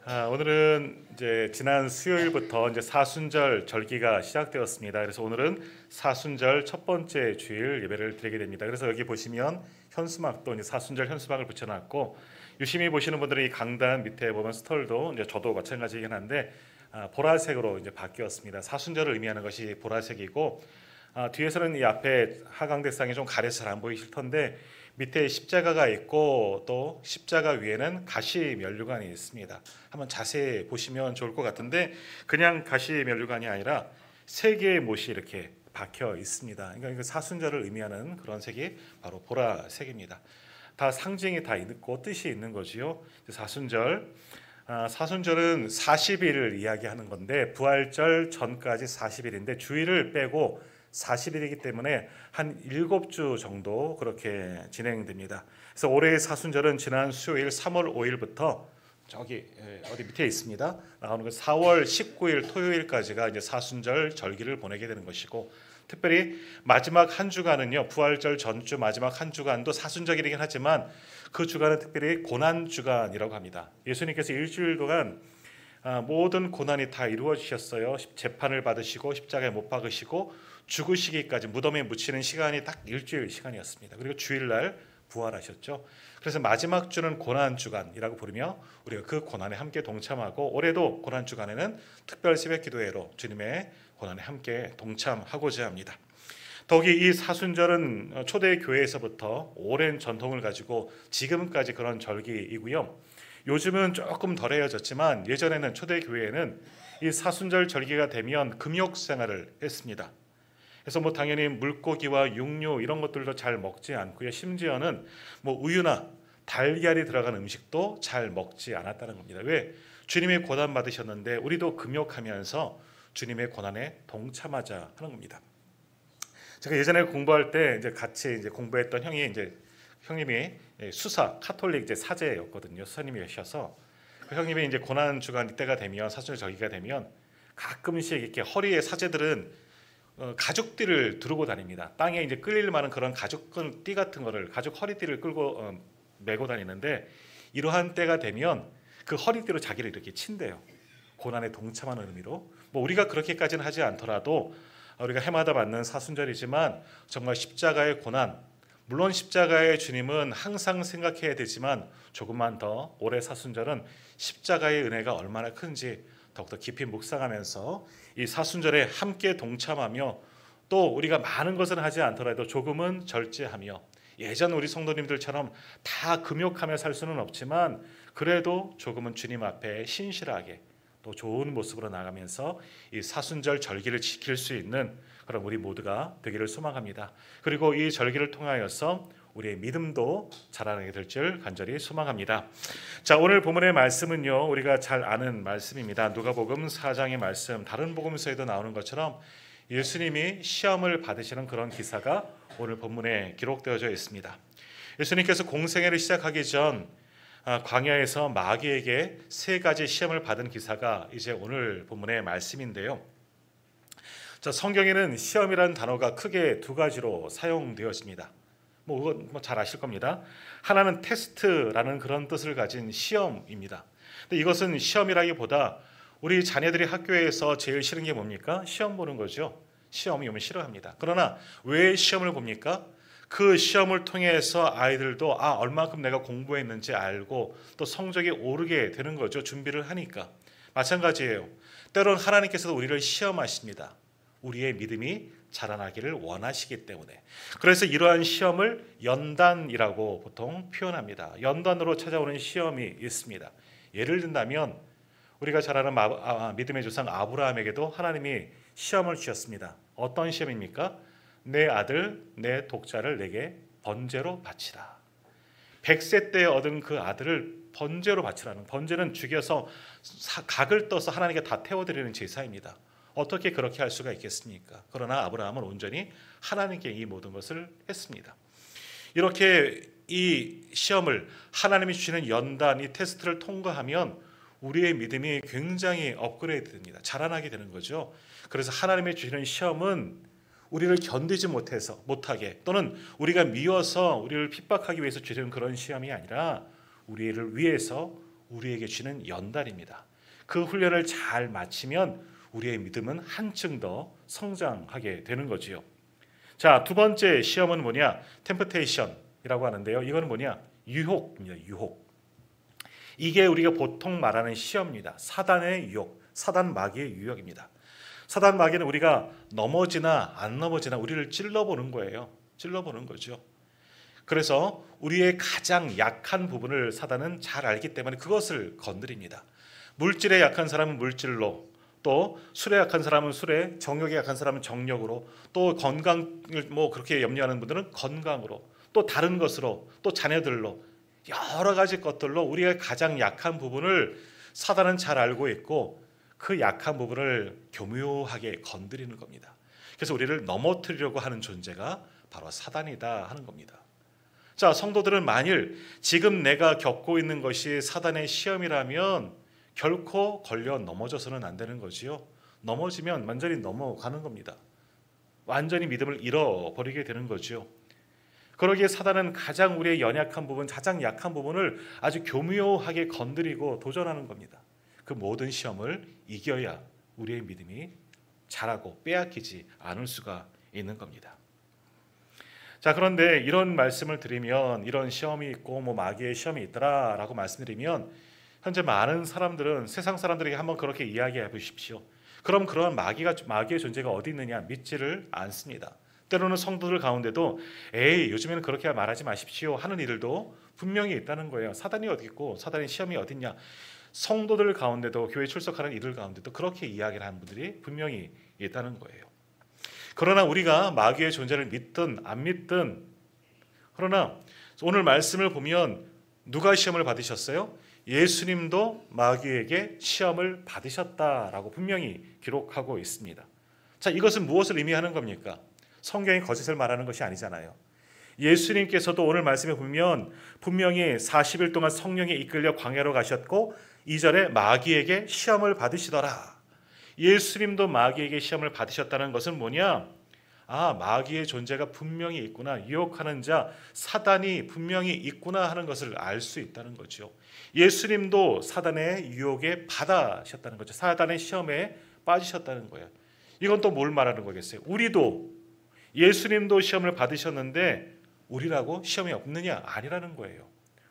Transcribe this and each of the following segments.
오늘은 이제 지난 수요일부터 이제 사순절 절기가 시작되었습니다. 그래서 오늘은 사순절 첫 번째 주일 예배를 드리게 됩니다. 그래서 여기 보시면 현수막도 이제 사순절 현수막을 붙여놨고, 유심히 보시는 분들은 이 강단 밑에 보면 스톨도 이제 저도 마찬가지이긴 한데 보라색으로 이제 바뀌었습니다. 사순절을 의미하는 것이 보라색이고, 뒤에서는 이 앞에 하강대상이 좀 가려서 잘 안 보이실 텐데 밑에 십자가가 있고 또 십자가 위에는 가시 면류관이 있습니다. 한번 자세히 보시면 좋을 것 같은데, 그냥 가시 면류관이 아니라 세 개의 못이 이렇게 박혀 있습니다. 그러니까 사순절을 의미하는 그런 색이 바로 보라색입니다. 다 상징이 다 있고 뜻이 있는 거지요. 사순절, 사순절은 40일을 이야기하는 건데 부활절 전까지 40일인데 주일을 빼고 40일이기 때문에 한 7주 정도 그렇게 진행됩니다. 그래서 올해의 사순절은 지난 수요일 3월 5일부터 저기 어디 밑에 있습니다. 나오는 거 4월 19일 토요일까지가 이제 사순절 절기를 보내게 되는 것이고, 특별히 마지막 한 주간은요, 부활절 전주 마지막 한 주간도 사순절이긴 하지만 그 주간은 특별히 고난 주간이라고 합니다. 예수님께서 일주일 동안 모든 고난이 다 이루어지셨어요. 재판을 받으시고 십자가에 못 박으시고 죽으시기까지 무덤에 묻히는 시간이 딱 일주일 시간이었습니다. 그리고 주일날 부활하셨죠. 그래서 마지막 주는 고난 주간이라고 부르며 우리가 그 고난에 함께 동참하고, 올해도 고난 주간에는 특별 새벽 기도회로 주님의 고난에 함께 동참하고자 합니다. 더욱이 이 사순절은 초대 교회에서부터 오랜 전통을 가지고 지금까지 그런 절기이고요. 요즘은 조금 덜 헤어졌지만 예전에는 초대 교회에는 이 사순절 절기가 되면 금욕 생활을 했습니다. 그래서 당연히 물고기와 육류 이런 것들도 잘 먹지 않고요. 심지어는 우유나 달걀이 들어간 음식도 잘 먹지 않았다는 겁니다. 왜? 주님의 고난 받으셨는데 우리도 금욕하면서 주님의 고난에 동참하자 하는 겁니다. 제가 예전에 공부할 때 이제 같이 이제 공부했던 형님이 수사 카톨릭 이제 사제였거든요. 수사님이셔서 그 형님이 이제 고난 주간 이때가 되면 사순절 절기가 되면 가끔씩 이렇게 허리에 사제들은 가죽띠를 두르고 다닙니다. 땅에 이제 끌릴 만한 그런 가죽띠 같은 거를 가죽 허리띠를 끌고 메고 다니는데, 이러한 때가 되면 그 허리띠로 자기를 이렇게 친대요. 고난에 동참하는 의미로. 우리가 그렇게까지는 하지 않더라도 우리가 해마다 받는 사순절이지만 정말 십자가의 고난, 물론 십자가의 주님은 항상 생각해야 되지만 조금만 더 올해 사순절은 십자가의 은혜가 얼마나 큰지 더욱더 깊이 묵상하면서 이 사순절에 함께 동참하며, 또 우리가 많은 것은 하지 않더라도 조금은 절제하며, 예전 우리 성도님들처럼 다 금욕하며 살 수는 없지만 그래도 조금은 주님 앞에 신실하게 또 좋은 모습으로 나가면서 이 사순절 절기를 지킬 수 있는 그런 우리 모두가 되기를 소망합니다. 그리고 이 절기를 통하여서 우리의 믿음도 자라나게 될 줄 간절히 소망합니다. 자, 오늘 본문의 말씀은요, 우리가 잘 아는 말씀입니다. 누가복음 4장의 말씀, 다른 복음서에도 나오는 것처럼 예수님이 시험을 받으시는 그런 기사가 오늘 본문에 기록되어져 있습니다. 예수님께서 공생애를 시작하기 전 광야에서 마귀에게 3가지 시험을 받은 기사가 이제 오늘 본문의 말씀인데요. 자, 성경에는 시험이라는 단어가 크게 2가지로 사용되어집니다. 이건 잘 아실 겁니다. 하나는 테스트라는 그런 뜻을 가진 시험입니다. 근데 이것은 시험이라기보다 우리 자녀들이 학교에서 제일 싫은 게 뭡니까? 시험 보는 거죠. 시험이 오면 싫어합니다. 그러나 왜 시험을 봅니까? 그 시험을 통해서 아이들도 얼마큼 내가 공부했는지 알고 또 성적이 오르게 되는 거죠. 준비를 하니까. 마찬가지예요. 때론 하나님께서도 우리를 시험하십니다. 우리의 믿음이 자라나기를 원하시기 때문에. 그래서 이러한 시험을 연단이라고 보통 표현합니다. 연단으로 찾아오는 시험이 있습니다. 예를 든다면 우리가 잘 아는 믿음의 조상 아브라함에게도 하나님이 시험을 주셨습니다. 어떤 시험입니까? 내 아들, 내 독자를 내게 번제로 바치라. 100세 때 얻은 그 아들을 번제로 바치라는, 번제는 죽여서 각을 떠서 하나님께 다 태워드리는 제사입니다. 어떻게 그렇게 할 수가 있겠습니까? 그러나 아브라함은 온전히 하나님께 이 모든 것을 했습니다. 이렇게 이 시험을, 하나님이 주시는 연단, 이 테스트를 통과하면 우리의 믿음이 굉장히 업그레이드 됩니다. 자라나게 되는 거죠. 그래서 하나님이 주시는 시험은 우리를 견디지 못하게, 또는 우리가 미워서 우리를 핍박하기 위해서 주시는 그런 시험이 아니라 우리를 위해서 우리에게 주는 연단입니다. 그 훈련을 잘 마치면 우리의 믿음은 한층 더 성장하게 되는 거지요. 자, 두 번째 시험은 뭐냐? 템프테이션이라고 하는데요. 이거는 뭐냐? 유혹입니다. 유혹. 이게 우리가 보통 말하는 시험입니다. 사단의 유혹, 사단 마귀의 유혹입니다. 사단 마귀는 우리가 넘어지나 안 넘어지나 우리를 찔러보는 거예요. 찔러보는 거죠. 그래서 우리의 가장 약한 부분을 사단은 잘 알기 때문에 그것을 건드립니다. 물질에 약한 사람은 물질로, 또 술에 약한 사람은 술에, 정욕에 약한 사람은 정욕으로, 또 건강을 그렇게 염려하는 분들은 건강으로, 또 다른 것으로, 또 자녀들로, 여러 가지 것들로 우리가 가장 약한 부분을 사단은 잘 알고 있고 그 약한 부분을 교묘하게 건드리는 겁니다. 그래서 우리를 넘어뜨리려고 하는 존재가 바로 사단이다 하는 겁니다. 자, 성도들은 만일 지금 내가 겪고 있는 것이 사단의 시험이라면 결코 걸려 넘어져서는 안 되는 거지요. 넘어지면 완전히 넘어가는 겁니다. 완전히 믿음을 잃어버리게 되는 거지요. 그러기에 사단은 가장 우리의 연약한 부분, 가장 약한 부분을 아주 교묘하게 건드리고 도전하는 겁니다. 그 모든 시험을 이겨야 우리의 믿음이 자라고 빼앗기지 않을 수가 있는 겁니다. 자, 그런데 이런 말씀을 드리면, 이런 시험이 있고 마귀의 시험이 있더라라고 말씀드리면 현재 많은 사람들은 세상 사람들에게 한번 그렇게 이야기해 보십시오. 그럼 그런 마귀의 존재가 어디 있느냐 믿지를 않습니다. 때로는 성도들 가운데도 에이 요즘에는 그렇게 말하지 마십시오 하는 이들도 분명히 있다는 거예요. 사단이 어디 있고 사단의 시험이 어디 있냐. 성도들 가운데도, 교회 출석하는 이들 가운데도 그렇게 이야기를 하는 분들이 분명히 있다는 거예요. 그러나 우리가 마귀의 존재를 믿든 안 믿든, 그러나 오늘 말씀을 보면 누가 시험을 받으셨어요? 예수님도 마귀에게 시험을 받으셨다라고 분명히 기록하고 있습니다. 자, 이것은 무엇을 의미하는 겁니까? 성경이 거짓을 말하는 것이 아니잖아요. 예수님께서도 오늘 말씀에 보면 분명히 40일 동안 성령에 이끌려 광야로 가셨고 2절에 마귀에게 시험을 받으시더라. 예수님도 마귀에게 시험을 받으셨다는 것은 뭐냐? 아, 마귀의 존재가 분명히 있구나. 유혹하는 자 사단이 분명히 있구나 하는 것을 알 수 있다는 거죠. 예수님도 사단의 유혹에 받으셨다는 거죠. 사단의 시험에 빠지셨다는 거예요. 이건 또 뭘 말하는 거겠어요? 우리도, 예수님도 시험을 받으셨는데 우리라고 시험이 없느냐? 아니라는 거예요.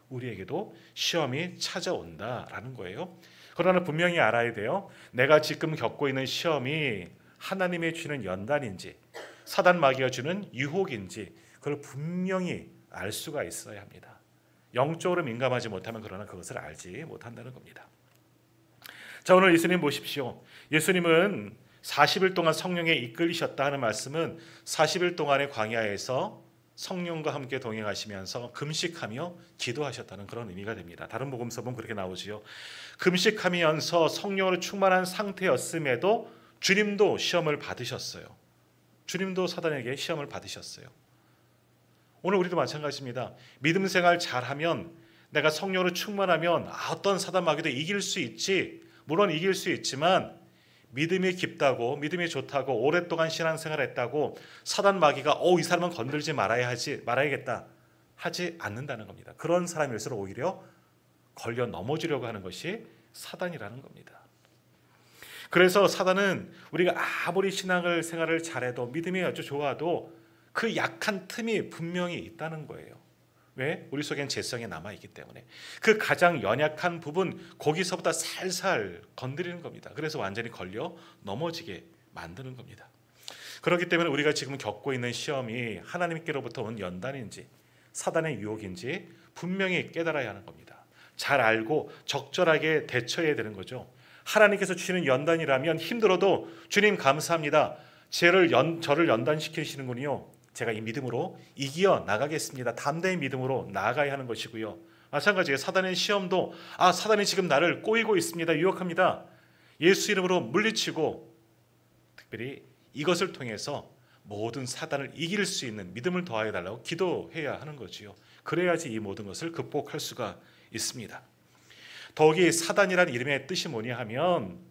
우리에게도 시험이 찾아온다라는 거예요. 그러나 분명히 알아야 돼요. 내가 지금 겪고 있는 시험이 하나님의 주는 연단인지 사단 마귀가 주는 유혹인지 그걸 분명히 알 수가 있어야 합니다. 영적으로 민감하지 못하면 그러나 그것을 알지 못한다는 겁니다. 자, 오늘 예수님 보십시오. 예수님은 40일 동안 성령에 이끌리셨다 하는 말씀은 40일 동안의 광야에서 성령과 함께 동행하시면서 금식하며 기도하셨다는 그런 의미가 됩니다. 다른 복음서 보면 그렇게 나오지요. 금식하면서 성령으로 충만한 상태였음에도 주님도 시험을 받으셨어요. 주님도 사단에게 시험을 받으셨어요. 오늘 우리도 마찬가지입니다. 믿음 생활 잘하면, 내가 성령으로 충만하면 어떤 사단 마귀도 이길 수 있지. 물론 이길 수 있지만 믿음이 깊다고, 믿음이 좋다고, 오랫동안 신앙생활했다고 사단 마귀가 이 사람은 건들지 말아야겠다 하지 않는다는 겁니다. 그런 사람일수록 오히려 걸려 넘어지려고 하는 것이 사단이라는 겁니다. 그래서 사단은 우리가 아무리 신앙생활을 잘해도, 믿음이 아주 좋아도 그 약한 틈이 분명히 있다는 거예요. 왜? 우리 속엔 죄성이 남아있기 때문에. 그 가장 연약한 부분, 거기서부터 살살 건드리는 겁니다. 그래서 완전히 걸려 넘어지게 만드는 겁니다. 그렇기 때문에 우리가 지금 겪고 있는 시험이 하나님께로부터 온 연단인지 사단의 유혹인지 분명히 깨달아야 하는 겁니다. 잘 알고 적절하게 대처해야 되는 거죠. 하나님께서 주시는 연단이라면 힘들어도 주님 감사합니다. 저를 연단시키시는군요. 제가 이 믿음으로 이겨 나가겠습니다. 담대히 믿음으로 나아가야 하는 것이고요. 마찬가지로 사단의 시험도 사단이 지금 나를 꼬이고 있습니다. 유혹합니다. 예수 이름으로 물리치고 특별히 이것을 통해서 모든 사단을 이길 수 있는 믿음을 더하여달라고 기도해야 하는 거지요. 그래야지 이 모든 것을 극복할 수가 있습니다. 더욱이 사단이라는 이름의 뜻이 뭐냐 하면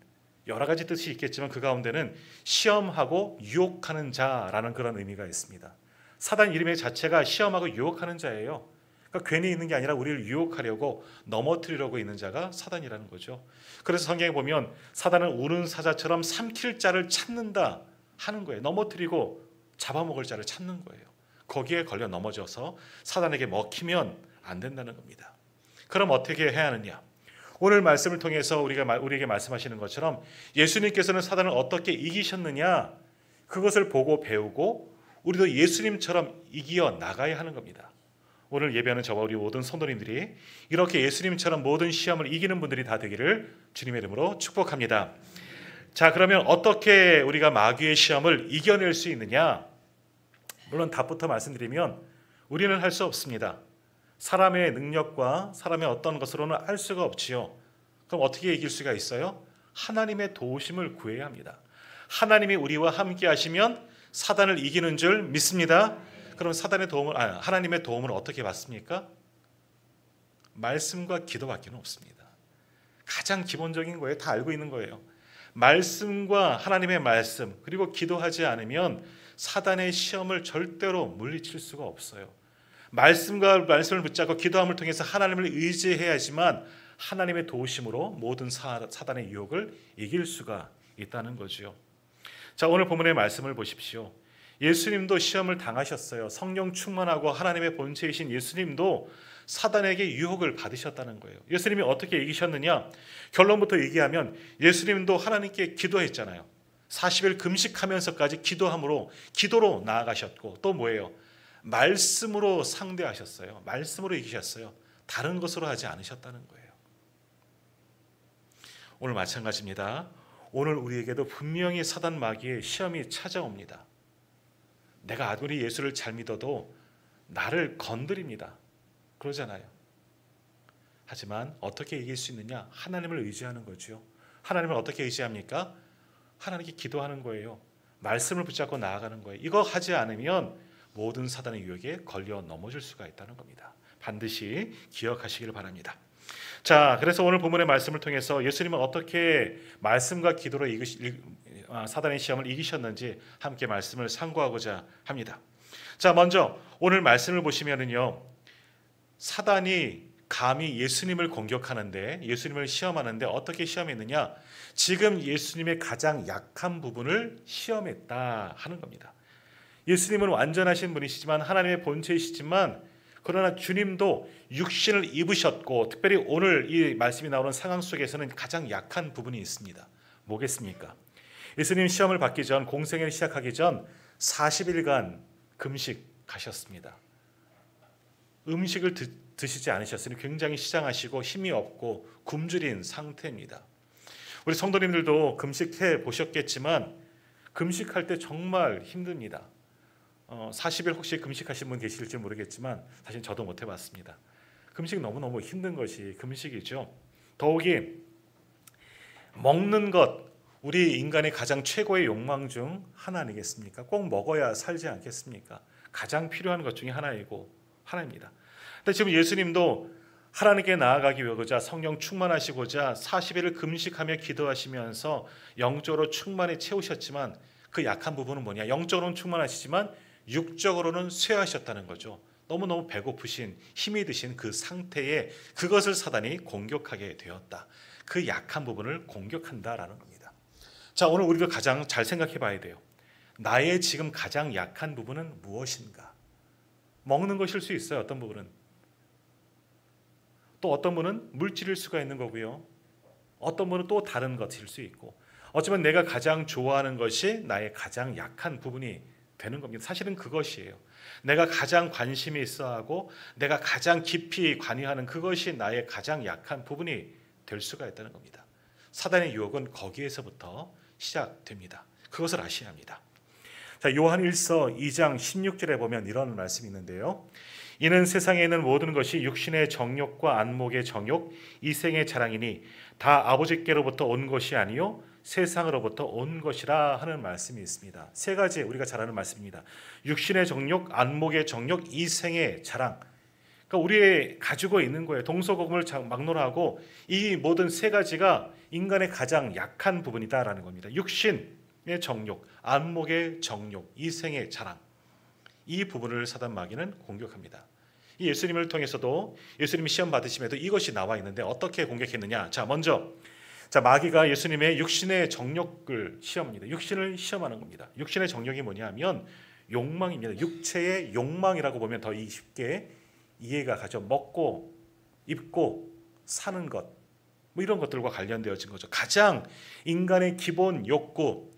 여러 가지 뜻이 있겠지만 그 가운데는 시험하고 유혹하는 자라는 그런 의미가 있습니다. 사단 이름의 자체가 시험하고 유혹하는 자예요. 그러니까 괜히 있는 게 아니라 우리를 유혹하려고 넘어뜨리려고 있는 자가 사단이라는 거죠. 그래서 성경에 보면 사단은 우는 사자처럼 삼킬 자를 찾는다 하는 거예요. 넘어뜨리고 잡아먹을 자를 찾는 거예요. 거기에 걸려 넘어져서 사단에게 먹히면 안 된다는 겁니다. 그럼 어떻게 해야 하느냐? 오늘 말씀을 통해서 우리에게 말씀하시는 것처럼 예수님께서는 사단을 어떻게 이기셨느냐, 그것을 보고 배우고 우리도 예수님처럼 이겨 나가야 하는 겁니다. 오늘 예배하는 저와 우리 모든 성도님들이 이렇게 예수님처럼 모든 시험을 이기는 분들이 다 되기를 주님의 이름으로 축복합니다. 자, 그러면 어떻게 우리가 마귀의 시험을 이겨낼 수 있느냐? 물론 답부터 말씀드리면 우리는 할 수 없습니다. 사람의 능력과 사람의 어떤 것으로는 알 수가 없지요. 그럼 어떻게 이길 수가 있어요? 하나님의 도우심을 구해야 합니다. 하나님이 우리와 함께 하시면 사단을 이기는 줄 믿습니다. 그럼 하나님의 도움을 어떻게 받습니까? 말씀과 기도밖에 없습니다. 가장 기본적인 거예요. 다 알고 있는 거예요. 말씀과 하나님의 말씀, 그리고 기도하지 않으면 사단의 시험을 절대로 물리칠 수가 없어요. 말씀과 말씀을 붙잡고 기도함을 통해서 하나님을 의지해야지만 하나님의 도우심으로 모든 사단의 유혹을 이길 수가 있다는 거죠. 자, 오늘 본문의 말씀을 보십시오. 예수님도 시험을 당하셨어요. 성령 충만하고 하나님의 본체이신 예수님도 사단에게 유혹을 받으셨다는 거예요. 예수님이 어떻게 이기셨느냐? 결론부터 얘기하면 예수님도 하나님께 기도했잖아요. 40일 금식하면서까지 기도로 나아가셨고, 또 뭐예요? 말씀으로 상대하셨어요. 말씀으로 이기셨어요. 다른 것으로 하지 않으셨다는 거예요. 오늘 마찬가지입니다. 오늘 우리에게도 분명히 사단 마귀의 시험이 찾아옵니다. 내가 아무리 예수를 잘 믿어도 나를 건드립니다. 그러잖아요. 하지만 어떻게 이길 수 있느냐? 하나님을 의지하는 거죠. 하나님을 어떻게 의지합니까? 하나님께 기도하는 거예요. 말씀을 붙잡고 나아가는 거예요. 이거 하지 않으면 모든 사단의 유혹에 걸려 넘어질 수가 있다는 겁니다. 반드시 기억하시길 바랍니다. 자, 그래서 오늘 본문의 말씀을 통해서 예수님은 어떻게 말씀과 기도로 사단의 시험을 이기셨는지 함께 말씀을 상고하고자 합니다. 자, 먼저 오늘 말씀을 보시면은요, 사단이 감히 예수님을 공격하는데, 예수님을 시험하는데 어떻게 시험했느냐? 지금 예수님의 가장 약한 부분을 시험했다 하는 겁니다. 예수님은 완전하신 분이시지만 하나님의 본체이시지만, 그러나 주님도 육신을 입으셨고, 특별히 오늘 이 말씀이 나오는 상황 속에서는 가장 약한 부분이 있습니다. 뭐겠습니까? 예수님 시험을 받기 전, 공생애를 시작하기 전 40일간 금식하셨습니다. 음식을 드시지 않으셨으니 굉장히 시장하시고 힘이 없고 굶주린 상태입니다. 우리 성도님들도 금식해 보셨겠지만 금식할 때 정말 힘듭니다. 40일 혹시 금식하신 분 계실지 모르겠지만 사실 저도 못 해봤습니다. 금식 너무너무 힘든 것이 금식이죠. 더욱이 먹는 것, 우리 인간의 가장 최고의 욕망 중 하나 아니겠습니까? 꼭 먹어야 살지 않겠습니까? 가장 필요한 것 중에 하나입니다. 근데 지금 예수님도 하나님께 나아가기 위하고자 성령 충만하시고자 40일을 금식하며 기도하시면서 영적으로 충만히 채우셨지만 그 약한 부분은 뭐냐? 영적으로는 충만하시지만 육적으로는 쇠하셨다는 거죠. 너무너무 배고프신, 힘이 드신 그 상태에 그것을 사단이 공격하게 되었다. 그 약한 부분을 공격한다라는 겁니다. 자, 오늘 우리가 가장 잘 생각해 봐야 돼요. 나의 지금 가장 약한 부분은 무엇인가? 먹는 것일 수 있어요. 어떤 부분은. 또 어떤 분은 물질일 수가 있는 거고요. 어떤 분은 또 다른 것일 수 있고, 어쩌면 내가 가장 좋아하는 것이 나의 가장 약한 부분이 되는 겁니다. 사실은 그것이에요. 내가 가장 관심이 있어하고 내가 가장 깊이 관여하는 그것이 나의 가장 약한 부분이 될 수가 있다는 겁니다. 사단의 유혹은 거기에서부터 시작됩니다. 그것을 아셔야 합니다. 자, 요한 1서 2장 16절에 보면 이런 말씀이 있는데요. 이는 세상에 있는 모든 것이 육신의 정욕과 안목의 정욕, 이생의 자랑이니 다 아버지께로부터 온 것이 아니요 세상으로부터 온 것이라 하는 말씀이 있습니다. 세 가지 우리가 잘 아는 말씀입니다. 육신의 정욕, 안목의 정욕, 이생의 자랑. 그러니까 우리의 가지고 있는 거예요. 동서고금을 막론하고 이 모든 세 가지가 인간의 가장 약한 부분이다라는 겁니다. 육신의 정욕, 안목의 정욕, 이생의 자랑. 이 부분을 사단 마귀는 공격합니다. 이 예수님을 통해서도 예수님이 시험 받으심에도 이것이 나와 있는데 어떻게 공격했느냐? 자, 먼저 마귀가 예수님의 육신의 정욕을 시험합니다. 육신을 시험하는 겁니다. 육신의 정욕이 뭐냐면 욕망입니다. 육체의 욕망이라고 보면 더 쉽게 이해가 가죠. 먹고 입고 사는 것, 뭐 이런 것들과 관련되어진 거죠. 가장 인간의 기본 욕구,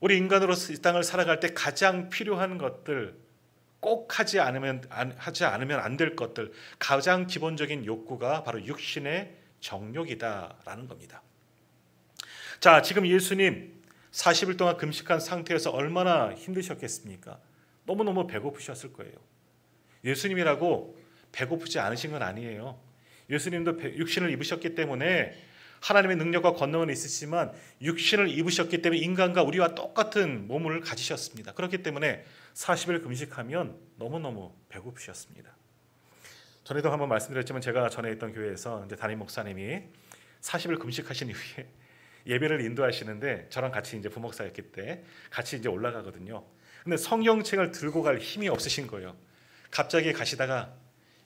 우리 인간으로서 이 땅을 살아갈 때 가장 필요한 것들, 꼭 하지 않으면 안 될 것들, 가장 기본적인 욕구가 바로 육신의 정욕이다라는 겁니다. 자, 지금 예수님 40일 동안 금식한 상태에서 얼마나 힘드셨겠습니까? 너무너무 배고프셨을 거예요. 예수님이라고 배고프지 않으신 건 아니에요. 예수님도 육신을 입으셨기 때문에 하나님의 능력과 권능은 있으시지만 육신을 입으셨기 때문에 인간과 우리와 똑같은 몸을 가지셨습니다. 그렇기 때문에 40일 금식하면 너무너무 배고프셨습니다. 전에도 한번 말씀드렸지만 제가 전에 있던 교회에서 이제 담임 목사님이 40일 금식하신 이후에 예배를 인도하시는데 저랑 같이 이제 부목사였기 때 같이 이제 올라가거든요. 근데 성경책을 들고 갈 힘이 없으신 거예요. 갑자기 가시다가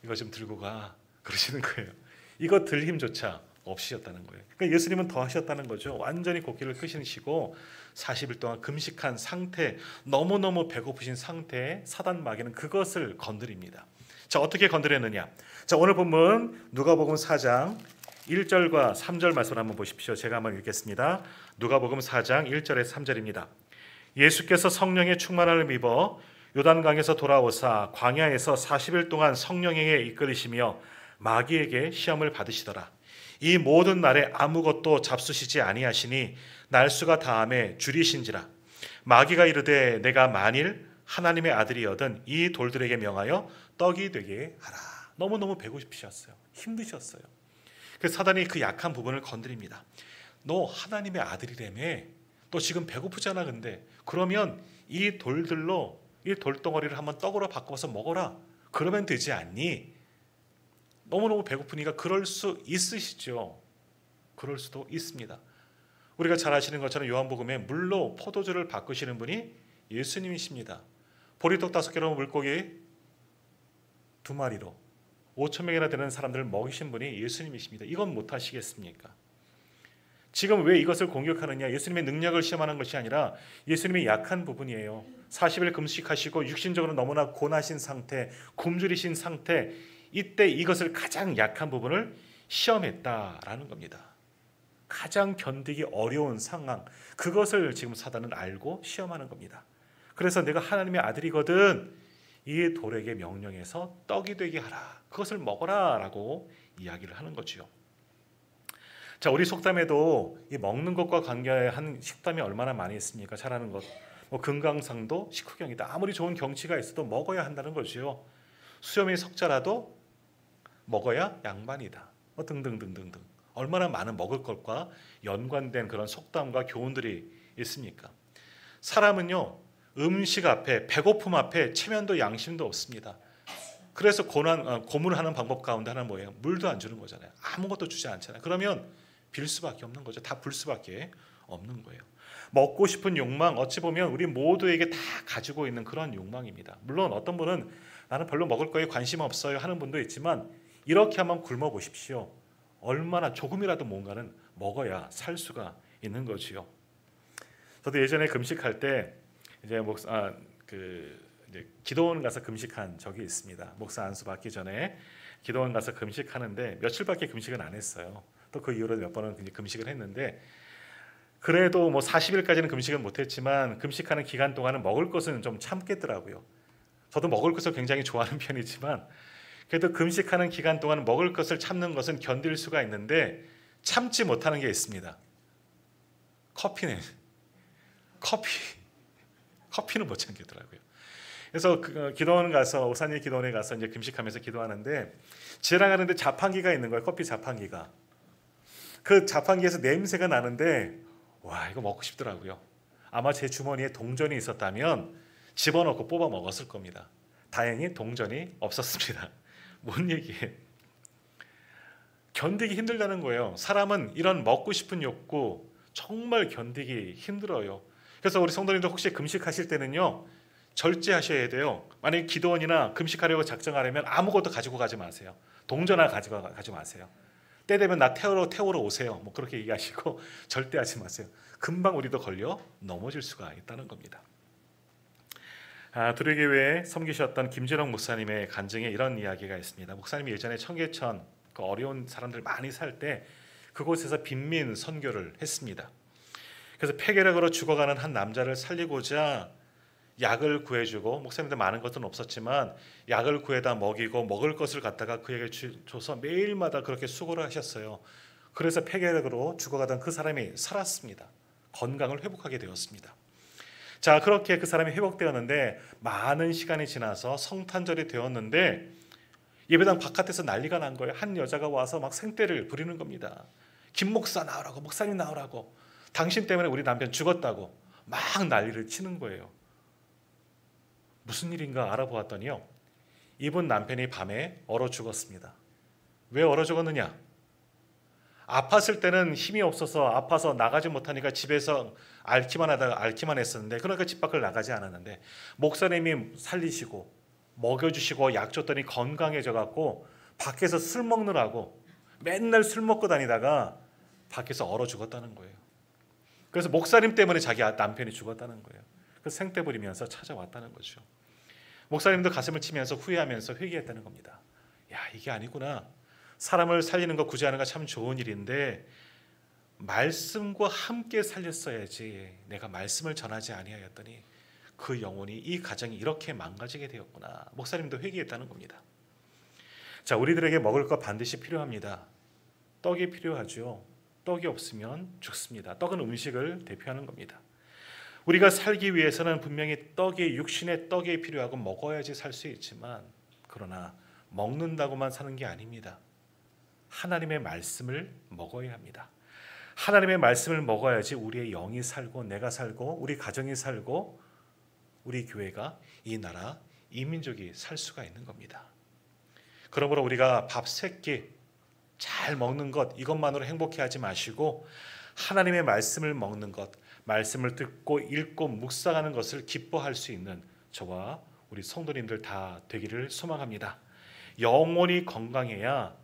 이거 좀 들고 가 그러시는 거예요. 이거 들 힘조차 없으셨다는 거예요. 그러니까 예수님은 더 하셨다는 거죠. 완전히 곡기를 끄시고 40일 동안 금식한 상태, 너무너무 배고프신 상태에 사단 마귀는 그것을 건드립니다. 자, 어떻게 건드렸느냐? 자, 오늘 본문 누가복음 4장 1절과 3절 말씀을 한번 보십시오. 제가 한번 읽겠습니다. 누가복음 4장 1절에 3절입니다. 예수께서 성령의 충만함을 입어 요단강에서 돌아오사 광야에서 40일 동안 성령에게 이끌리시며 마귀에게 시험을 받으시더라. 이 모든 날에 아무것도 잡수시지 아니하시니 날수가 다함에 줄이신지라. 마귀가 이르되 내가 만일 하나님의 아들이여든 이 돌들에게 명하여 떡이 되게 하라. 너무너무 배고프셨어요. 힘드셨어요. 그래서 사단이 그 약한 부분을 건드립니다. 너 하나님의 아들이라며. 너 지금 배고프잖아. 근데 그러면 이 돌들로 이 돌덩어리를 한번 떡으로 바꿔서 먹어라. 그러면 되지 않니? 너무너무 배고프니까 그럴 수 있으시죠. 그럴 수도 있습니다. 우리가 잘 아시는 것처럼 요한복음에 물로 포도주를 바꾸시는 분이 예수님이십니다. 보리떡 5개로 물고기 2마리로 5,000명이나 되는 사람들을 먹이신 분이 예수님이십니다. 이건 못하시겠습니까? 지금 왜 이것을 공격하느냐? 예수님의 능력을 시험하는 것이 아니라 예수님의 약한 부분이에요. 40일 금식하시고 육신적으로 너무나 고나신 상태, 굶주리신 상태, 이때 이것을 가장 약한 부분을 시험했다라는 겁니다. 가장 견디기 어려운 상황, 그것을 지금 사단은 알고 시험하는 겁니다. 그래서 내가 하나님의 아들이거든 이 돌에게 명령해서 떡이 되게 하라. 그것을 먹어라 라고 이야기를 하는 거죠. 자, 우리 속담에도 이 먹는 것과 관계한 식담이 얼마나 많이 있습니까? 잘하는 것. 뭐 금강산도 식후경이다. 아무리 좋은 경치가 있어도 먹어야 한다는 거죠. 수염이 석자라도 먹어야 양반이다. 뭐 등등등등등. 얼마나 많은 먹을 것과 연관된 그런 속담과 교훈들이 있습니까? 사람은요, 음식 앞에, 배고픔 앞에 체면도 양심도 없습니다. 그래서 고문하는 방법 가운데 하나는 뭐예요? 물도 안 주는 거잖아요. 아무것도 주지 않잖아요. 그러면 빌 수밖에 없는 거죠. 다 불 수밖에 없는 거예요. 먹고 싶은 욕망, 어찌 보면 우리 모두에게 다 가지고 있는 그런 욕망입니다. 물론 어떤 분은 나는 별로 먹을 거에 관심 없어요 하는 분도 있지만 이렇게 한번 굶어 보십시오. 얼마나 조금이라도 뭔가는 먹어야 살 수가 있는 거지요. 저도 예전에 금식할 때 이제 이제 기도원 가서 금식한 적이 있습니다. 목사 안수 받기 전에 기도원 가서 금식하는데 며칠밖에 금식은 안 했어요. 또 그 이후로 몇 번은 금식을 했는데 그래도 뭐 40일까지는 금식은 못했지만 금식하는 기간 동안은 먹을 것은 좀 참겠더라고요. 저도 먹을 것을 굉장히 좋아하는 편이지만 그래도 금식하는 기간 동안 먹을 것을 참는 것은 견딜 수가 있는데 참지 못하는 게 있습니다. 커피는 못 참겠더라고요. 그래서 기도원 가서 오산일 기도원에 가서 이제 금식하면서 기도하는데 지나가는데 자판기가 있는 거예요. 커피 자판기가. 그 자판기에서 냄새가 나는데 와, 이거 먹고 싶더라고요. 아마 제 주머니에 동전이 있었다면 집어넣고 뽑아 먹었을 겁니다. 다행히 동전이 없었습니다. 뭔 얘기예요? 견디기 힘들다는 거예요. 사람은 이런 먹고 싶은 욕구 정말 견디기 힘들어요. 그래서 우리 성도님들 혹시 금식하실 때는요, 절제하셔야 돼요. 만약에 기도원이나 금식하려고 작정하려면 아무것도 가지고 가지 마세요. 동전을 가지고 가지 마세요. 때 되면 나 태우러 오세요. 뭐 그렇게 얘기하시고 절대 하지 마세요. 금방 우리도 걸려 넘어질 수가 있다는 겁니다. 두레교회에 섬기셨던 김진영 목사님의 간증에 이런 이야기가 있습니다. 목사님이 예전에 청계천 그 어려운 사람들 많이 살 때 그곳에서 빈민 선교를 했습니다. 그래서 폐결핵으로 죽어가는 한 남자를 살리고자 약을 구해주고, 목사님들 많은 것은 없었지만 약을 구해다 먹이고 먹을 것을 갖다가 그에게 줘서 매일마다 그렇게 수고를 하셨어요. 그래서 폐결핵으로 죽어가던 그 사람이 살았습니다. 건강을 회복하게 되었습니다. 자, 그렇게 그 사람이 회복되었는데 많은 시간이 지나서 성탄절이 되었는데 예배당 바깥에서 난리가 난 거예요. 한 여자가 와서 막 생떼를 부리는 겁니다. 김 목사 나오라고, 목사님 나오라고, 당신 때문에 우리 남편 죽었다고 막 난리를 치는 거예요. 무슨 일인가 알아보았더니요, 이분 남편이 밤에 얼어 죽었습니다. 왜 얼어 죽었느냐? 아팠을 때는 힘이 없어서 아파서 나가지 못하니까 집에서 앓기만 했었는데, 그러니까 집 밖을 나가지 않았는데 목사님이 살리시고 먹여주시고 약 줬더니 건강해져 갖고 밖에서 술 먹느라고 맨날 술 먹고 다니다가 밖에서 얼어 죽었다는 거예요. 그래서 목사님 때문에 자기 남편이 죽었다는 거예요. 그래서 생떼 부리면서 찾아왔다는 거죠. 목사님도 가슴을 치면서 후회하면서 회개했다는 겁니다. 야, 이게 아니구나. 사람을 살리는 거 구제하는 거 참 좋은 일인데 말씀과 함께 살렸어야지. 내가 말씀을 전하지 아니하였더니 그 영혼이, 이 가정이 이렇게 망가지게 되었구나. 목사님도 회개했다는 겁니다. 자, 우리들에게 먹을 것 반드시 필요합니다. 떡이 필요하죠. 떡이 없으면 죽습니다. 떡은 음식을 대표하는 겁니다. 우리가 살기 위해서는 분명히 떡이, 육신의 떡이 필요하고 먹어야지 살 수 있지만, 그러나 먹는다고만 사는 게 아닙니다. 하나님의 말씀을 먹어야 합니다. 하나님의 말씀을 먹어야지 우리의 영이 살고 내가 살고 우리 가정이 살고 우리 교회가, 이 나라, 이 민족이 살 수가 있는 겁니다. 그러므로 우리가 밥 3끼 잘 먹는 것, 이것만으로 행복해하지 마시고 하나님의 말씀을 먹는 것, 말씀을 듣고 읽고 묵상하는 것을 기뻐할 수 있는 저와 우리 성도님들 다 되기를 소망합니다. 영혼이 건강해야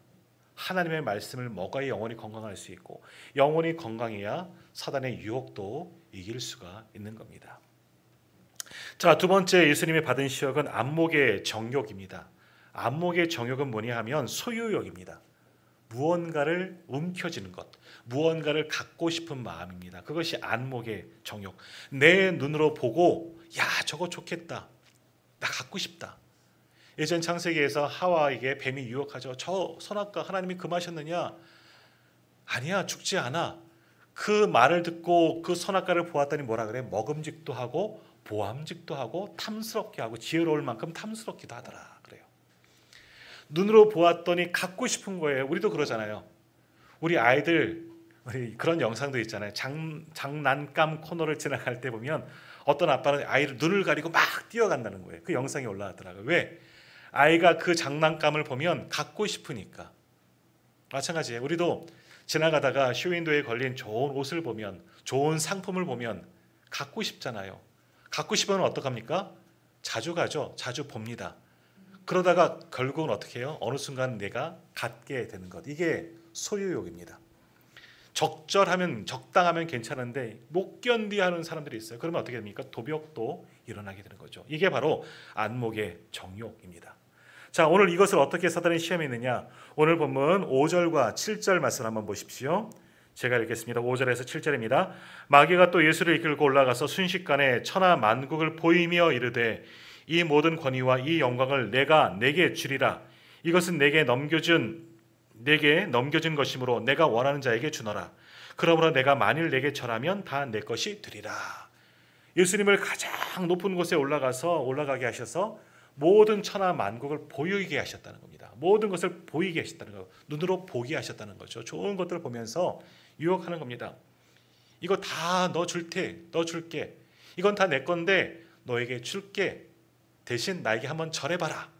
하나님의 말씀을 먹어야 영혼이 건강할 수 있고, 영혼이 건강해야 사단의 유혹도 이길 수가 있는 겁니다. 자, 두 번째 예수님이 받은 시욕은 안목의 정욕입니다. 안목의 정욕은 뭐냐 하면 소유욕입니다. 무언가를 움켜쥐는 것, 무언가를 갖고 싶은 마음입니다. 그것이 안목의 정욕. 내 눈으로 보고 야, 저거 좋겠다, 나 갖고 싶다. 예전 창세기에서 하와에게 뱀이 유혹하죠. 저 선악과 하나님이 금하셨느냐? 아니야, 죽지 않아. 그 말을 듣고 그 선악과를 보았더니 뭐라 그래? 먹음직도 하고 보암직도 하고 탐스럽게 하고 지혜로울 만큼 탐스럽기도 하더라 그래요. 눈으로 보았더니 갖고 싶은 거예요. 우리도 그러잖아요. 우리 아이들, 우리 그런 영상도 있잖아요. 장난감 코너를 지나갈 때 보면 어떤 아빠는 아이를 눈을 가리고 막 뛰어간다는 거예요. 그 영상이 올라왔더라고요. 왜? 아이가 그 장난감을 보면 갖고 싶으니까. 마찬가지예요. 우리도 지나가다가 쇼윈도에 걸린 좋은 옷을 보면, 좋은 상품을 보면 갖고 싶잖아요. 갖고 싶으면 어떡합니까? 자주 가죠. 자주 봅니다. 그러다가 결국은 어떻게 해요? 어느 순간 내가 갖게 되는 것. 이게 소유욕입니다. 적당하면 괜찮은데 못 견디하는 사람들이 있어요. 그러면 어떻게 됩니까? 도벽도 일어나게 되는 거죠. 이게 바로 안목의 정욕입니다. 자, 오늘 이것을 어떻게 사단이 시험했느냐? 오늘 본문 5절과 7절 말씀 한번 보십시오. 제가 읽겠습니다. 5절에서 7절입니다. 마귀가 또 예수를 이끌고 올라가서 순식간에 천하 만국을 보이며 이르되 이 모든 권위와 이 영광을 내가 내게 주리라. 이것은 내게 넘겨준 것이므로 내가 원하는 자에게 주노라. 그러므로 내가 만일 내게 절하면 다 내 것이 되리라. 예수님을 가장 높은 곳에 올라가게 하셔서 모든 천하 만국을 보이게 하셨다는 겁니다. 모든 것을 보이게 하셨다는 거, 눈으로 보게 하셨다는 거죠. 좋은 것들을 보면서 유혹하는 겁니다. 이거 다 너 줄게. 이건 다 내 건데 너에게 줄게. 대신 나에게 한번 절해봐라.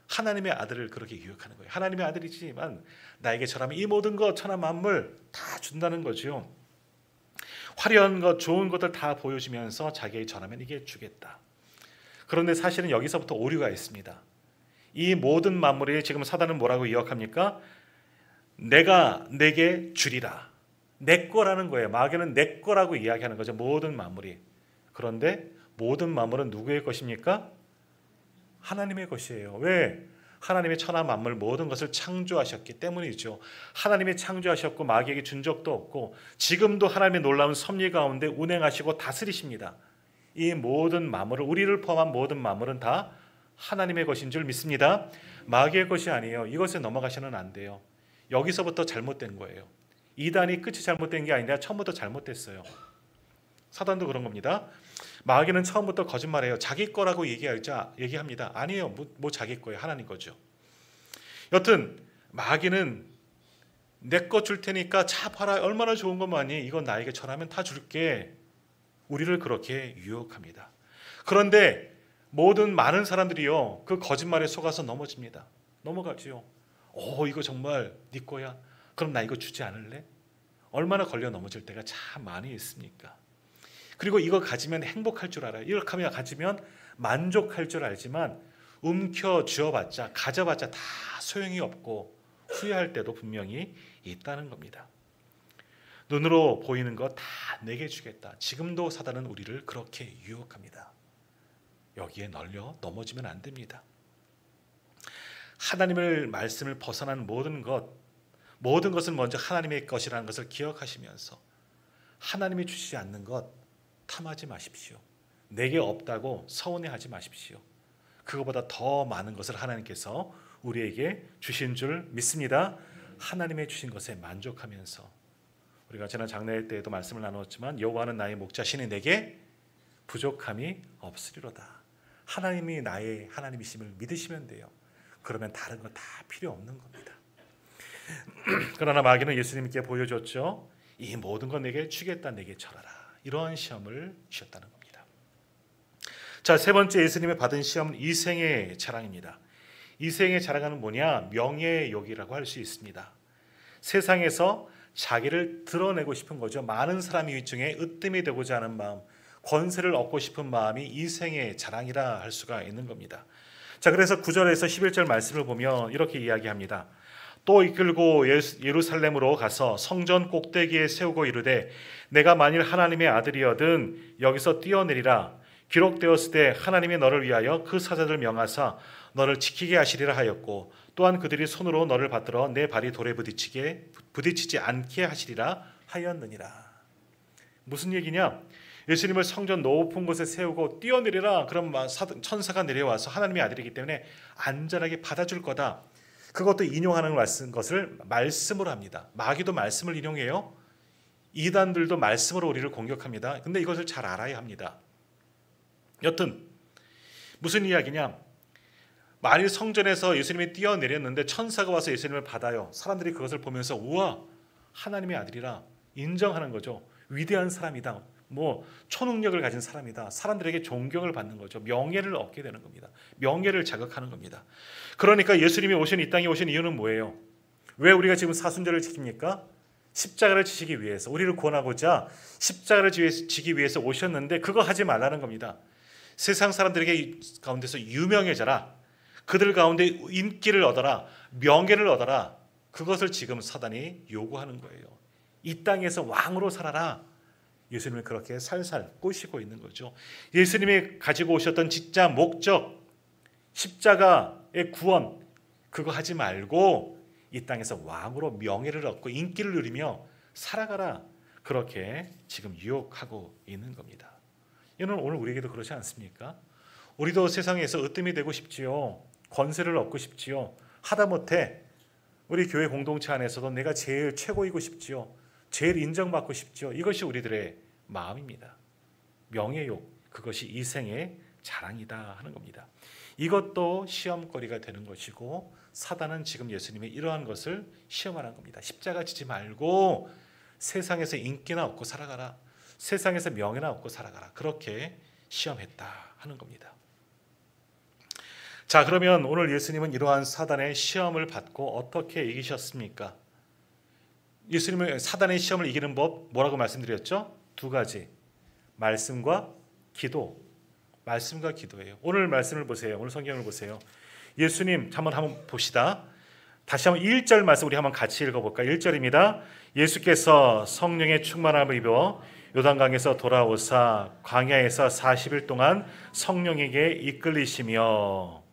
하나님의 아들을 그렇게 유혹하는 거예요. 하나님의 아들이지만 나에게 절하면 이 모든 것, 천하 만물 다 준다는 거죠. 화려한 것, 좋은 것들 다 보여주면서 자기에게 절하면 이게 주겠다. 그런데 사실은 여기서부터 오류가 있습니다. 이 모든 만물이 지금 사단은 뭐라고 이야기합니까? 내가 내게 주리라. 내 거라는 거예요. 마귀는 내 거라고 이야기하는 거죠. 모든 만물이. 그런데 모든 만물은 누구의 것입니까? 하나님의 것이에요. 왜? 하나님의 천하 만물 모든 것을 창조하셨기 때문이죠. 하나님이 창조하셨고 마귀에게 준 적도 없고 지금도 하나님의 놀라운 섭리 가운데 운행하시고 다스리십니다. 이 모든 만물을, 우리를 포함한 모든 만물은 다 하나님의 것인 줄 믿습니다. 마귀의 것이 아니에요. 이것에 넘어가셔는 안 돼요. 여기서부터 잘못된 거예요. 이단이 끝이 잘못된 게 아니라 처음부터 잘못됐어요. 사단도 그런 겁니다. 마귀는 처음부터 거짓말해요. 자기 거라고 얘기합니다. 아니에요. 뭐 자기 거예요. 하나님 거죠. 여튼 마귀는 내 거 줄 테니까 자 봐라. 얼마나 좋은 것 많이. 이건 나에게 전하면 다 줄게. 우리를 그렇게 유혹합니다. 그런데 모든 많은 사람들이요. 그 거짓말에 속아서 넘어집니다. 넘어가지요. 이거 정말 네 거야. 그럼 나 이거 주지 않을래? 얼마나 걸려 넘어질 때가 참 많이 있습니까? 그리고 이거 가지면 행복할 줄 알아요. 이렇게 하면 가지면 만족할 줄 알지만 움켜쥐어봤자 가져봤자 다 소용이 없고 후회할 때도 분명히 있다는 겁니다. 눈으로 보이는 거 다 내게 주겠다. 지금도 사단은 우리를 그렇게 유혹합니다. 여기에 널려 넘어지면 안 됩니다. 하나님의 말씀을 벗어난 모든 것은 먼저 하나님의 것이라는 것을 기억하시면서 하나님이 주시지 않는 것 탐하지 마십시오. 내게 없다고 서운해하지 마십시오. 그거보다 더 많은 것을 하나님께서 우리에게 주신 줄 믿습니다. 하나님의 주신 것에 만족하면서 우리가 지난 장례 때에도 말씀을 나누었지만 여호와는 나의 목자시니 내게 부족함이 없으리로다. 하나님이 나의 하나님이심을 믿으시면 돼요. 그러면 다른 거 다 필요 없는 겁니다. 그러나 마귀는 예수님께 보여줬죠. 이 모든 건 내게 주겠다. 내게 절하라. 이러한 시험을 주셨다는 겁니다. 자, 세 번째 예수님이 받은 시험은 이생의 자랑입니다. 이생의 자랑은 뭐냐? 명예욕이라고 할 수 있습니다. 세상에서 자기를 드러내고 싶은 거죠. 많은 사람이 중에 으뜸이 되고자 하는 마음, 권세를 얻고 싶은 마음이 이생의 자랑이라 할 수가 있는 겁니다. 자, 그래서 9절에서 11절 말씀을 보면 이렇게 이야기합니다. 또 이끌고 예루살렘으로 가서 성전 꼭대기에 세우고 이르되 내가 만일 하나님의 아들이여든 여기서 뛰어내리라. 기록되었을 때 하나님이 너를 위하여 그 사자들 명하사 너를 지키게 하시리라 하였고 또한 그들이 손으로 너를 받들어 내 발이 돌에 부딪히지 않게 하시리라 하였느니라. 무슨 얘기냐? 예수님을 성전 높은 곳에 세우고 뛰어내리라. 그럼 천사가 내려와서 하나님의 아들이기 때문에 안전하게 받아줄 거다. 그것도 인용하는 것을 말씀으로 합니다. 마귀도 말씀을 인용해요. 이단들도 말씀으로 우리를 공격합니다. 근데 이것을 잘 알아야 합니다. 여튼 무슨 이야기냐? 만일 성전에서 예수님이 뛰어내렸는데 천사가 와서 예수님을 받아요. 사람들이 그것을 보면서 우와, 하나님의 아들이라 인정하는 거죠. 위대한 사람이다. 초능력을 가진 사람이다. 사람들에게 존경을 받는 거죠. 명예를 얻게 되는 겁니다. 명예를 자극하는 겁니다. 그러니까 예수님이 이 땅에 오신 이유는 뭐예요? 왜 우리가 지금 사순절을 지킵니까? 십자가를 지시기 위해서, 우리를 구원하고자 십자가를 지기 위해서 오셨는데 그거 하지 말라는 겁니다. 세상 사람들에게 가운데서 유명해져라. 그들 가운데 인기를 얻어라. 명예를 얻어라. 그것을 지금 사단이 요구하는 거예요. 이 땅에서 왕으로 살아라. 예수님은 그렇게 살살 꼬시고 있는 거죠. 예수님이 가지고 오셨던 진짜 목적, 십자가의 구원, 그거 하지 말고 이 땅에서 왕으로 명예를 얻고 인기를 누리며 살아가라. 그렇게 지금 유혹하고 있는 겁니다. 이는 오늘 우리에게도 그렇지 않습니까? 우리도 세상에서 으뜸이 되고 싶지요. 권세를 얻고 싶지요. 하다못해 우리 교회 공동체 안에서도 내가 제일 최고이고 싶지요. 제일 인정받고 싶지요. 이것이 우리들의 마음입니다. 명예욕, 그것이 이생의 자랑이다 하는 겁니다. 이것도 시험거리가 되는 것이고 사단은 지금 예수님의 이러한 것을 시험하는 겁니다. 십자가 지지 말고 세상에서 인기나 얻고 살아가라. 세상에서 명예나 얻고 살아가라. 그렇게 시험했다 하는 겁니다. 자, 그러면 오늘 예수님은 이러한 사단의 시험을 받고 어떻게 이기셨습니까? 예수님은 사단의 시험을 이기는 법 뭐라고 말씀드렸죠? 두 가지. 말씀과 기도. 말씀과 기도예요. 오늘 말씀을 보세요. 오늘 성경을 보세요. 예수님 한번 봅시다. 다시 한번 1절 말씀 우리 한번 같이 읽어볼까요? 1절입니다. 예수께서 성령의 충만함을 입어 요단강에서 돌아오사 광야에서 40일 동안 성령에게 이끌리시며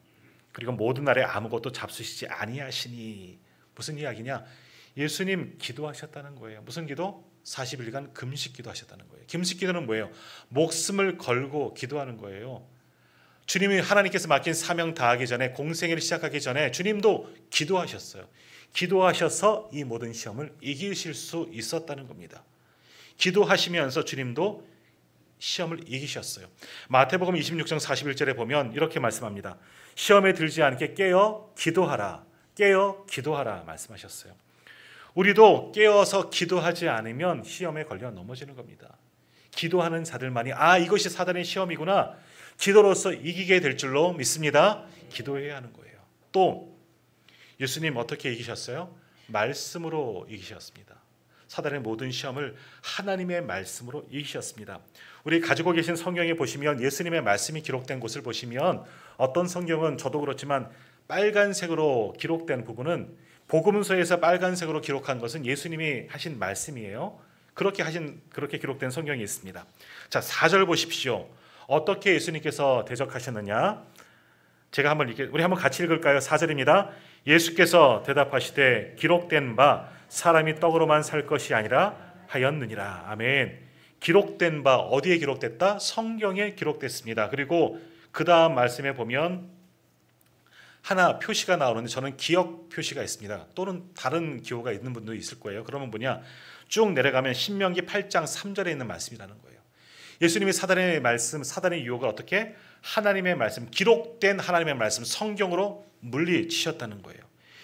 그리고 모든 날에 아무것도 잡수시지 아니하시니. 무슨 이야기냐? 예수님 기도하셨다는 거예요. 무슨 기도? 40일간 금식 기도하셨다는 거예요. 금식 기도는 뭐예요? 목숨을 걸고 기도하는 거예요. 주님이 하나님께서 맡긴 사명 다하기 전에, 공생애를 시작하기 전에 주님도 기도하셨어요. 기도하셔서 이 모든 시험을 이기실 수 있었다는 겁니다. 기도하시면서 주님도 시험을 이기셨어요. 마태복음 26장 41절에 보면 이렇게 말씀합니다. 시험에 들지 않게 깨어 기도하라. 깨어 기도하라 말씀하셨어요. 우리도 깨어서 기도하지 않으면 시험에 걸려 넘어지는 겁니다. 기도하는 자들만이 이것이 사단의 시험이구나. 기도로서 이기게 될 줄로 믿습니다. 기도해야 하는 거예요. 또 예수님 어떻게 이기셨어요? 말씀으로 이기셨습니다. 사단의 모든 시험을 하나님의 말씀으로 이기셨습니다. 우리 가지고 계신 성경에 보시면 예수님의 말씀이 기록된 곳을 보시면 어떤 성경은 저도 그렇지만 빨간색으로 기록된 부분은 복음서에서 빨간색으로 기록한 것은 예수님이 하신 말씀이에요. 그렇게 기록된 성경이 있습니다. 자, 4절 보십시오. 어떻게 예수님께서 대적하셨느냐? 제가 우리 한번 같이 읽을까요? 4절입니다. 예수께서 대답하시되 기록된 바 사람이 떡으로만 살 것이 아니라 하였느니라. 아멘. 기록된 바 어디에 기록됐다? 성경에 기록됐습니다. 그리고 그 다음 말씀에 보면 하나 표시가 나오는데 저는 기억 표시가 있습니다. 또는 다른 기호가 있는 분도 있을 거예요. 그러면 뭐냐? 쭉 내려가면 신명기 8장 3절에 있는 말씀이라는 거예요. 예수님이 사단의 말씀, 사단의 유혹을 어떻게? 하나님의 말씀, 기록된 하나님의 말씀, 성경으로 물리치셨다는 거예요.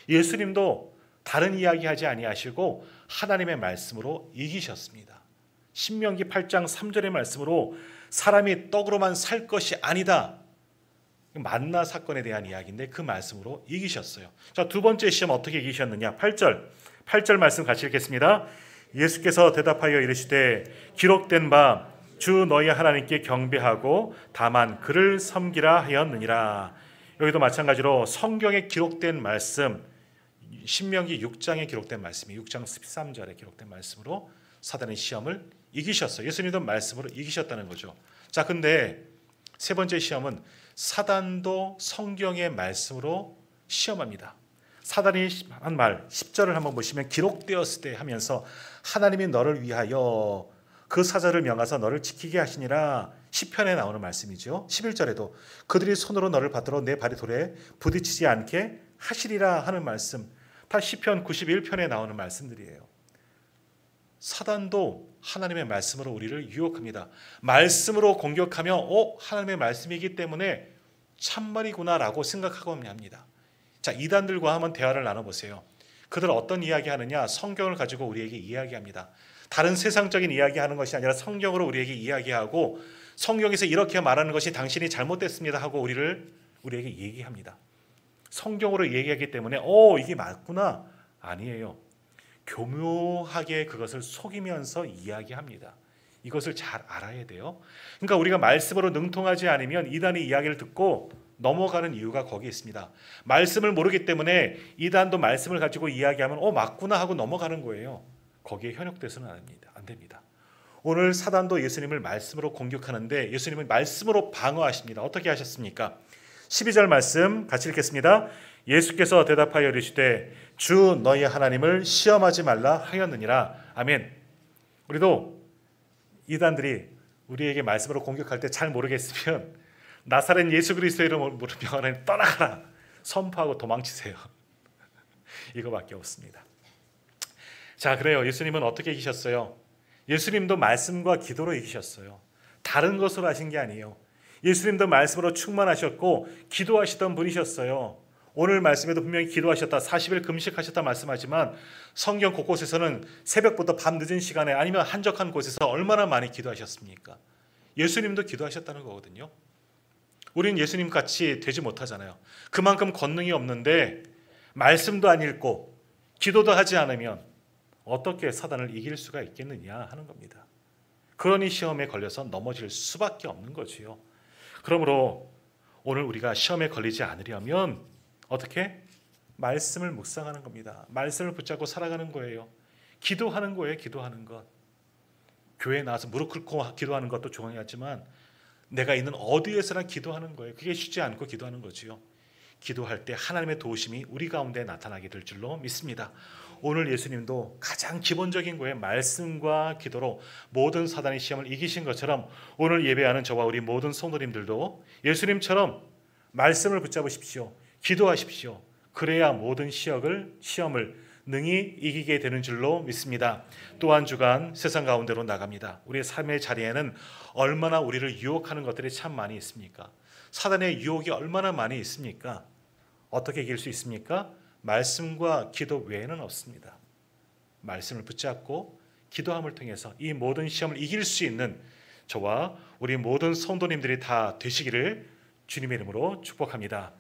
예수님도 다른 이야기 하지 아니하시고 하나님의 말씀으로 이기셨습니다. 신명기 8장 3절의 말씀으로 사람이 떡으로만 살 것이 아니다. 만나 사건에 대한 이야기인데 그 말씀으로 이기셨어요. 자, 두 번째 시험 어떻게 이기셨느냐? 8절 말씀 같이 읽겠습니다. 예수께서 대답하여 이르시되 기록된 바 주 너희 하나님께 경배하고 다만 그를 섬기라 하였느니라. 여기도 마찬가지로 성경에 기록된 말씀, 신명기 6장에 기록된 말씀이 6장 13절에 기록된 말씀으로 사단의 시험을 이기셨어요. 예수님도 말씀으로 이기셨다는 거죠. 자, 근데 세 번째 시험은 사단도 성경의 말씀으로 시험합니다. 사단이 한 말 10절을 한번 보시면 기록되었을 때 하면서 하나님이 너를 위하여 그 사자를 명하사 너를 지키게 하시니라. 시편에 나오는 말씀이죠. 11절에도 그들이 손으로 너를 받들어 내 발이 돌에 부딪히지 않게 하시리라 하는 말씀. 다 시편 91편에 나오는 말씀들이에요. 사단도 하나님의 말씀으로 우리를 유혹합니다. 말씀으로 공격하며 하나님의 말씀이기 때문에 참말이구나라고 생각하고 합니다. 자, 이단들과 한번 대화를 나눠보세요. 그들 어떤 이야기하느냐? 성경을 가지고 우리에게 이야기합니다. 다른 세상적인 이야기하는 것이 아니라 성경으로 우리에게 이야기하고 성경에서 이렇게 말하는 것이 당신이 잘못됐습니다 하고 우리에게 얘기합니다. 성경으로 얘기하기 때문에 이게 맞구나. 아니에요. 교묘하게 그것을 속이면서 이야기합니다. 이것을 잘 알아야 돼요. 그러니까 우리가 말씀으로 능통하지 않으면 이단의 이야기를 듣고 넘어가는 이유가 거기에 있습니다. 말씀을 모르기 때문에 이단도 말씀을 가지고 이야기하면 맞구나 하고 넘어가는 거예요. 거기에 현혹돼서는 안 됩니다. 오늘 사단도 예수님을 말씀으로 공격하는데 예수님은 말씀으로 방어하십니다. 어떻게 하셨습니까? 12절 말씀 같이 읽겠습니다. 예수께서 대답하여 이르시되 주 너희 하나님을 시험하지 말라 하였느니라. 아멘. 우리도 이단들이 우리에게 말씀으로 공격할 때 잘 모르겠으면 나사렛 예수 그리스도의 이름을 부르며 하나님 떠나가라 선포하고 도망치세요. 이거밖에 없습니다. 자, 그래요. 예수님은 어떻게 이기셨어요? 예수님도 말씀과 기도로 이기셨어요. 다른 것으로 하신 게 아니에요. 예수님도 말씀으로 충만하셨고 기도하시던 분이셨어요. 오늘 말씀에도 분명히 기도하셨다, 40일 금식하셨다 말씀하지만 성경 곳곳에서는 새벽부터 밤 늦은 시간에 아니면 한적한 곳에서 얼마나 많이 기도하셨습니까? 예수님도 기도하셨다는 거거든요. 우리는 예수님 같이 되지 못하잖아요. 그만큼 권능이 없는데 말씀도 안 읽고 기도도 하지 않으면 어떻게 사단을 이길 수가 있겠느냐 하는 겁니다. 그러니 시험에 걸려서 넘어질 수밖에 없는 거지요. 그러므로 오늘 우리가 시험에 걸리지 않으려면 어떻게? 말씀을 묵상하는 겁니다. 말씀을 붙잡고 살아가는 거예요. 기도하는 거예요. 기도하는 것. 교회에 나와서 무릎 꿇고 기도하는 것도 중요하지만 내가 있는 어디에서나 기도하는 거예요. 그게 쉽지 않고 기도하는 거지요. 기도할 때 하나님의 도우심이 우리 가운데 나타나게 될 줄로 믿습니다. 오늘 예수님도 가장 기본적인 거예요. 말씀과 기도로 모든 사단의 시험을 이기신 것처럼 오늘 예배하는 저와 우리 모든 성도님들도 예수님처럼 말씀을 붙잡으십시오. 기도하십시오. 그래야 모든 시험을 능히 이기게 되는 줄로 믿습니다. 또 한 주간 세상 가운데로 나갑니다. 우리의 삶의 자리에는 얼마나 우리를 유혹하는 것들이 참 많이 있습니까? 사단의 유혹이 얼마나 많이 있습니까? 어떻게 이길 수 있습니까? 말씀과 기도 외에는 없습니다. 말씀을 붙잡고 기도함을 통해서 이 모든 시험을 이길 수 있는 저와 우리 모든 성도님들이 다 되시기를 주님의 이름으로 축복합니다.